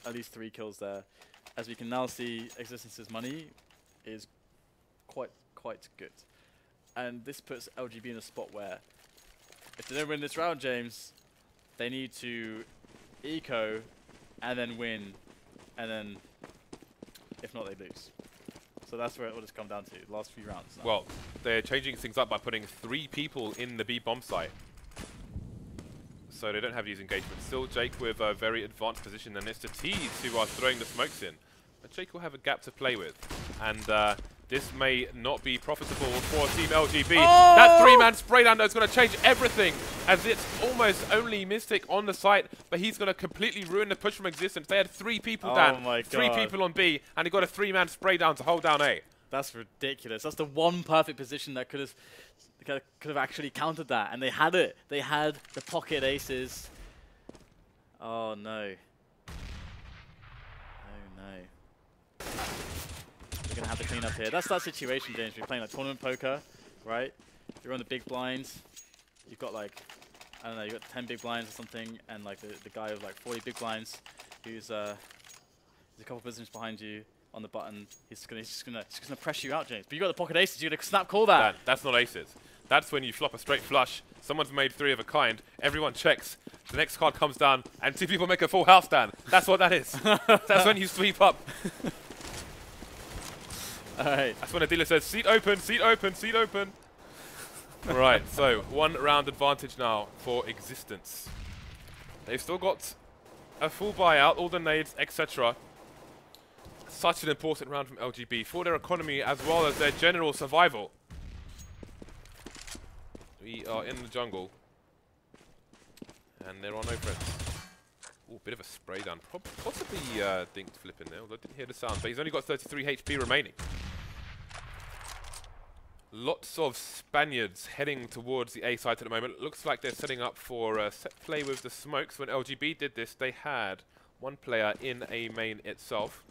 at least 3 kills there. As we can now see, Existence's money is quite good. And this puts LGB in a spot where, if they don't win this round, James, they need to eco and then win, and then if not, they lose. So that's where it will just come down to, last few rounds. Now. Well, they're changing things up by putting 3 people in the B bomb site. So they don't have these engagements. Still Jake with a very advanced position, and it's the T's who are throwing the smokes in. But Jake will have a gap to play with. And this may not be profitable for Team LGB. Oh! That 3-man spray down though is going to change everything, as it's almost only Mystic on the site, but he's going to completely ruin the push from Existence. They had 3 people down, my 3 God. people on B, and he got a 3-man spray down to hold down A. That's ridiculous. That's the one perfect position that could have actually countered that, and they had it. They had the pocket aces. Oh no. Oh no. We're gonna have to clean up here. That's that situation, James. We're playing like tournament poker, right? You're on the big blinds. You've got like, I don't know, you've got 10 big blinds or something, and like the guy with like 40 big blinds, who's a couple positions behind you on the button. He's just gonna press you out, James. But you got the pocket aces. You're gonna snap call that. That's not aces. That's when you flop a straight flush. Someone's made 3 of a kind. Everyone checks. The next card comes down, and 2 people make a full house down. That's what that is. That's when you sweep up. Alright. That's when the dealer says, seat open, seat open, seat open. Right, so 1 round advantage now for Existence. They've still got a full buyout, all the nades, etc. Such an important round from LGB for their economy as well as their general survival. We are in the jungle. And there are no friends. Ooh, bit of a spray down. Possibly dinked FlipiN there, although I didn't hear the sound. But he's only got 33 HP remaining. Lots of Spaniards heading towards the A site at the moment. Looks like they're setting up for set play with the smokes. When LGB did this, they had 1 player in A main itself.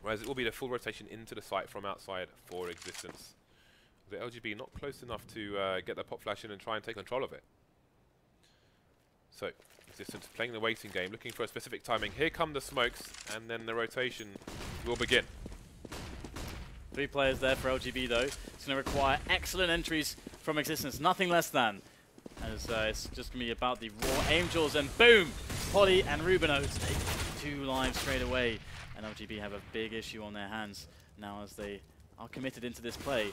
Whereas it will be the full rotation into the site from outside for Existence. The LGB not close enough to get the pop flash in and try and take control of it. So, Existence playing the waiting game, looking for a specific timing. Here come the smokes, and then the rotation will begin. 3 players there for LGB though. It's going to require excellent entries from Existence, nothing less than. As it's just going to be about the raw angels, and boom! Polly and RUBINO take 2 lives straight away. And LGB have a big issue on their hands now as they are committed into this play,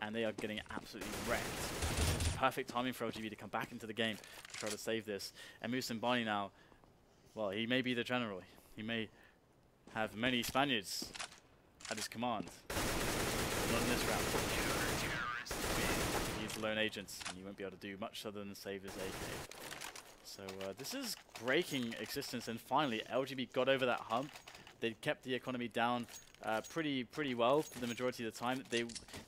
and they are getting absolutely wrecked. It's perfect timing for LGB to come back into the game to try to save this. And meisoN now, well, he may be the general. He may have many Spaniards at his command. Not in this round. He's the lone agent, and he won't be able to do much other than save his AK. So this is breaking Existence, and finally LGB got over that hump. They kept the economy down pretty well for the majority of the time.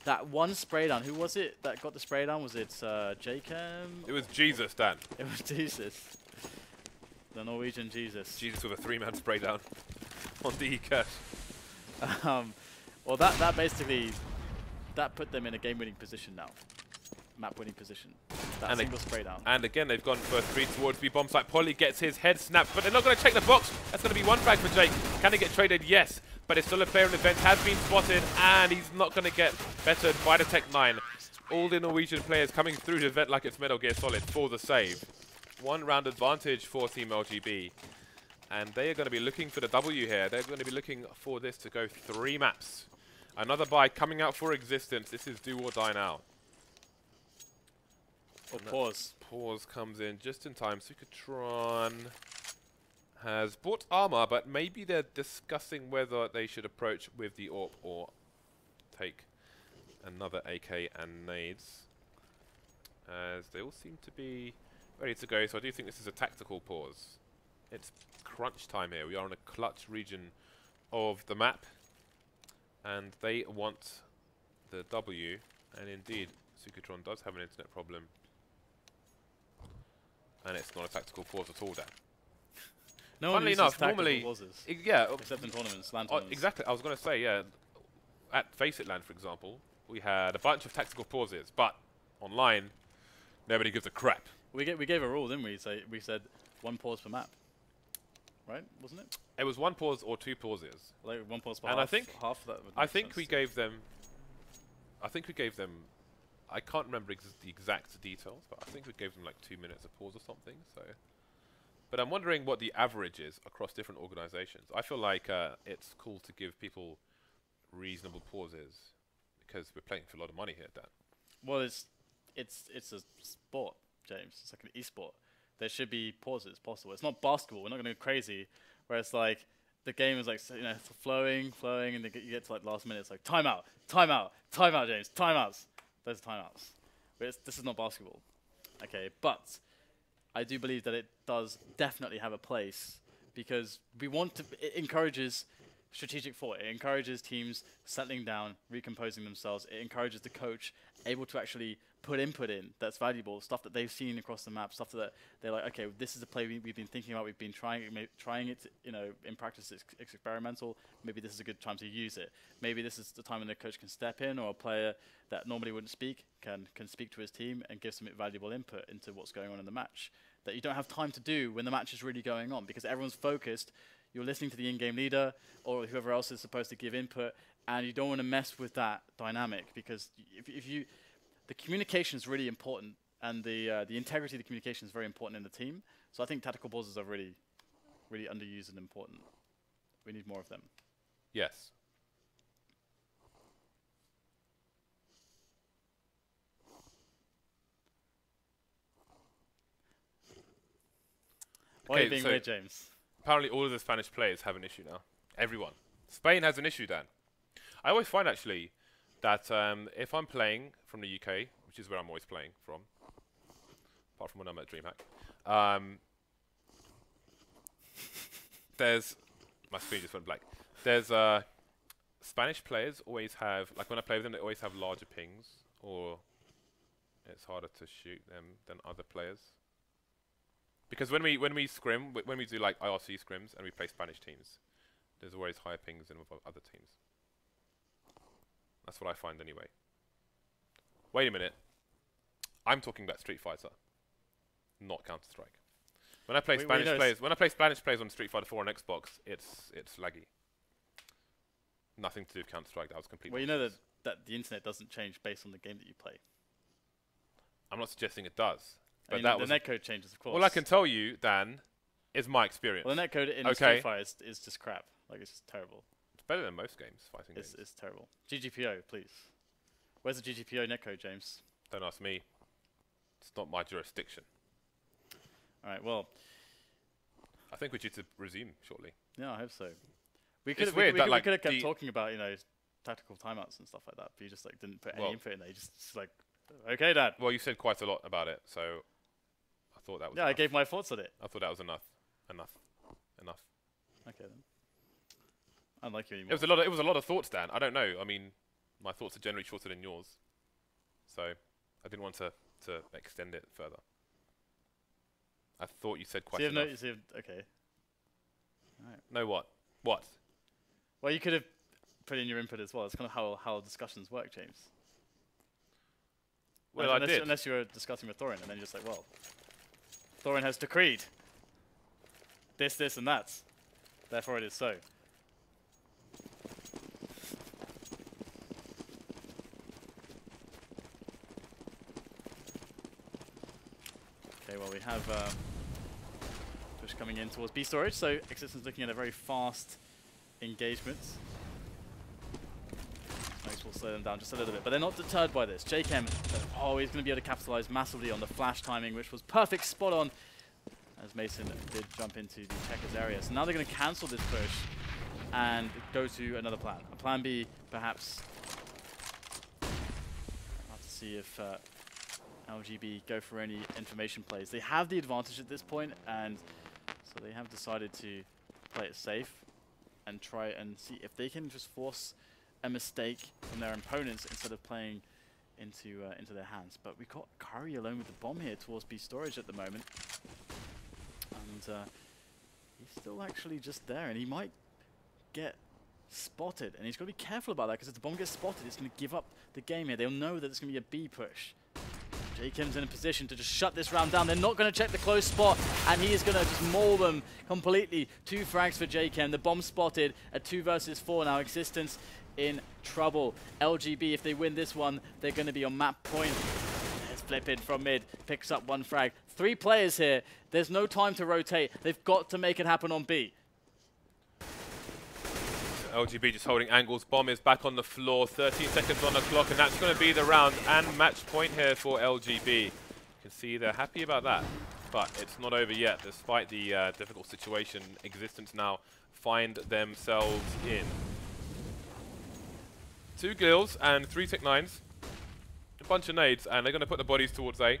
That 1 spray down. Who was it that got the spray down? Was it jkaem? It was Jesus, Dan. It was Jesus. The Norwegian Jesus. Jesus with a 3-man spray down on DE cash. Well, that basically put them in a game-winning position now. Map-winning position. That single spray down. And again, they've gone for 3 towards B bomb site. Polly gets his head snapped, but they're not going to check the box. That's going to be 1 frag for Jake. Can he get traded? Yes. But it's still a player in the event, has been spotted, and he's not going to get bettered by the Tech 9. All the Norwegian players coming through the event like it's Metal Gear Solid for the save. 1 round advantage for Team LGB. And they are going to be looking for the W here. They're going to be looking for this to go 3 maps. Another buy coming out for Existence. This is do or die now. Oh, pause. Pause comes in just in time. Sucatron has bought armor, but maybe they're discussing whether they should approach with the AWP or take another AK and nades. As they all seem to be ready to go, so I do think this is a tactical pause. It's crunch time here. We are in a clutch region of the map, and they want the W, and indeed, Sucatron does have an internet problem. And it's not a tactical pause at all, Dan. No Funnily enough, normally, yeah, except in tournaments, LAN tournaments. Exactly. I was going to say, yeah, at Face It LAN, for example, we had a bunch of tactical pauses, but online, nobody gives a crap. We gave a rule, didn't we? So we said 1 pause per map, right? Wasn't it? It was 1 pause or 2 pauses. Like 1 pause per and half. I think half that. I think we gave them. I can't remember the exact details, but I think we gave them like 2 minutes of pause or something. So, but I'm wondering what the average is across different organizations. I feel like it's cool to give people reasonable pauses because we're playing for a lot of money here, Dan. Well, it's a sport, James. It's like an e-sport. There should be pauses possible. It's not basketball. We're not going to go crazy where it's like the game is like, you know, flowing, and you get to like last minute, it's like timeout, James, timeouts. Those are timeouts. But this is not basketball. Okay, but I do believe that it does definitely have a place because it encourages strategic thought. It encourages teams settling down, recomposing themselves. It encourages the coach able to actually put input in that's valuable, stuff that they've seen across the map, stuff that they're like, okay, this is a play we've been thinking about, we've been trying it, you know, in practice it's experimental, maybe this is a good time to use it. Maybe this is the time when the coach can step in, or a player that normally wouldn't speak can speak to his team and give some valuable input into what's going on in the match that you don't have time to do when the match is really going on because everyone's focused. You're listening to the in-game leader or whoever else is supposed to give input, and you don't want to mess with that dynamic because the communication is really important, and the integrity of the communication is very important in the team. So I think tactical pauses are really, really underused and important. We need more of them. Yes. Why are you being weird, James? Apparently all of the Spanish players have an issue now. Everyone. Spain has an issue, Dan. I always find, actually, that if I'm playing from the UK, which is where I'm always playing from, apart from when I'm at DreamHack, there's... My screen just went blank. There's... Spanish players always have... Like, when I play with them, they always have larger pings, or it's harder to shoot them than other players. Because when we scrim, when we do like IRC scrims and we play Spanish teams, there's always higher pings than with other teams. That's what I find anyway. Wait a minute. I'm talking about Street Fighter, not Counter-Strike. When I play Spanish players on Street Fighter 4 on Xbox, it's laggy. Nothing to do with Counter-Strike. That was completely. Well, you know that the internet doesn't change based on the game that you play. I'm not suggesting it does. But the netcode changes, of course. All I can tell you, Dan, is my experience. Well, the netcode in Street Fighter is just crap. Like, it's just terrible. It's better than most games, fighting games. It's terrible. GGPO, please. Where's the GGPO netcode, James? Don't ask me. It's not my jurisdiction. All right, well. I think we're due to resume shortly. Yeah, I hope so. We could have kept talking about, you know, tactical timeouts and stuff like that, but you just like didn't put any input in there. You just like, okay, Dad. Well, you said quite a lot about it, so I thought that was enough. I gave my thoughts on it. I thought that was enough. Okay, then. I don't like you anymore. It was a lot of thoughts, Dan. I don't know. I mean, my thoughts are generally shorter than yours, so I didn't want to extend it further. I thought you said quite enough. Okay. All right. No, what? What? Well, you could have put in your input as well. It's kind of how discussions work, James. Well, I did. Unless you were discussing with Thorin, and then you're just like, well, Thorin has decreed this, and that. Therefore, it is so. Okay, well, we have push coming in towards B storage, so x6tence looking at a very fast engagement. Will slow them down just a little bit, but they're not deterred by this. jkaem, he's going to be able to capitalize massively on the flash timing, which was perfect, spot on, as meisoN did jump into the checkers area. So now they're going to cancel this push and go to another plan. A plan B, perhaps. I'll have to see if LGB go for any information plays. They have the advantage at this point, and so they have decided to play it safe and try and see if they can just force a mistake from their opponents instead of playing into their hands. But we've got Kairi alone with the bomb here towards B storage at the moment. And he's still actually just there, and he might get spotted. And he's got to be careful about that, because if the bomb gets spotted, it's going to give up the game here. They'll know that it's going to be a B push. jkaem's in a position to just shut this round down. They're not going to check the close spot, and he is going to just maul them completely. 2 frags for jkaem. The bomb spotted at 2 versus 4 now. x6tence in trouble. LGB, if they win this one, they're going to be on map point. There's FlipiN from mid, picks up 1 frag. 3 players here. There's no time to rotate. They've got to make it happen on B. LGB just holding angles. Bomb is back on the floor. 13 seconds on the clock, and that's going to be the round and match point here for LGB. You can see they're happy about that. But it's not over yet, despite the difficult situation Existence now find themselves in. 2 gills and 3 Tech-9s. A bunch of nades, and they're going to put the bodies towards A.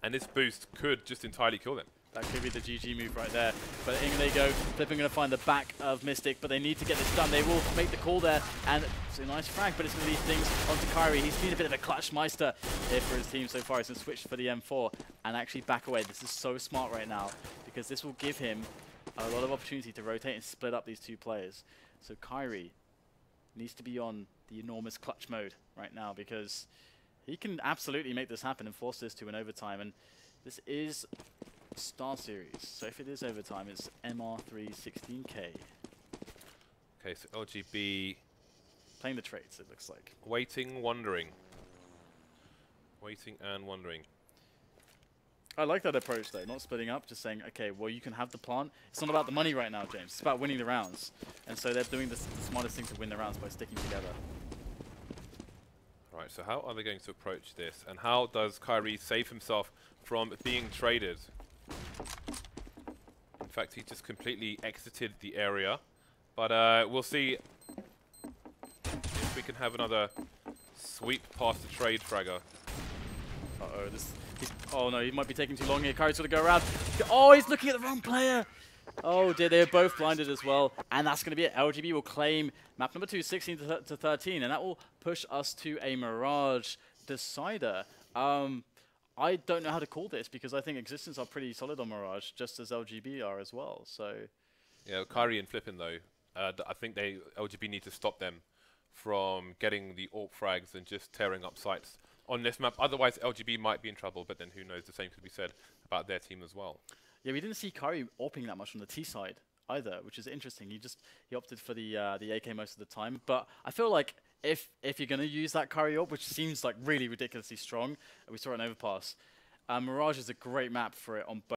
And this boost could just entirely kill them. That could be the GG move right there. But in they go. FlipiN going to find the back of Mystic, but they need to get this done. They will make the call there, and it's a nice frag, but it's going to leave things onto Kairi. He's been a bit of a clutch meister here for his team so far. He's going to switch for the M4 and actually back away. This is so smart right now, because this will give him a lot of opportunity to rotate and split up these 2 players. So Kairi needs to be on the enormous clutch mode right now, because he can absolutely make this happen and force this to an overtime. And this is Starseries, so if it is overtime, it's MR316K. Okay, so LGB playing the traits, it looks like. Waiting, wondering. Waiting and wondering. I like that approach though, not splitting up, just saying, okay, well you can have the plant. It's not about the money right now, James. It's about winning the rounds. And so they're doing the smartest thing to win the rounds by sticking together. Right, so how are they going to approach this? And how does Kairi save himself from being traded? In fact, he just completely exited the area. But we'll see if we can have another sweep past the trade fragger. Uh-oh, oh no, he might be taking too long here. Kairi's got to go around. Oh, he's looking at the wrong player. Oh dear, they're both blinded as well. And that's going to be it. LGB will claim map number 2, 16 to 13. And that will push us to a Mirage decider. I don't know how to call this, because I think Existence are pretty solid on Mirage, just as LGB are as well. So, yeah, Kairi and FlipiN though, I think LGB need to stop them from getting the AWP frags and just tearing up sites on this map. Otherwise, LGB might be in trouble, but then who knows, the same could be said about their team as well. Yeah, we didn't see Kairi AWPing that much on the T side either, which is interesting. He opted for the AK most of the time, but I feel like if you're going to use that Kairi AWP, which seems like really ridiculously strong, we saw it in Overpass, Mirage is a great map for it on both.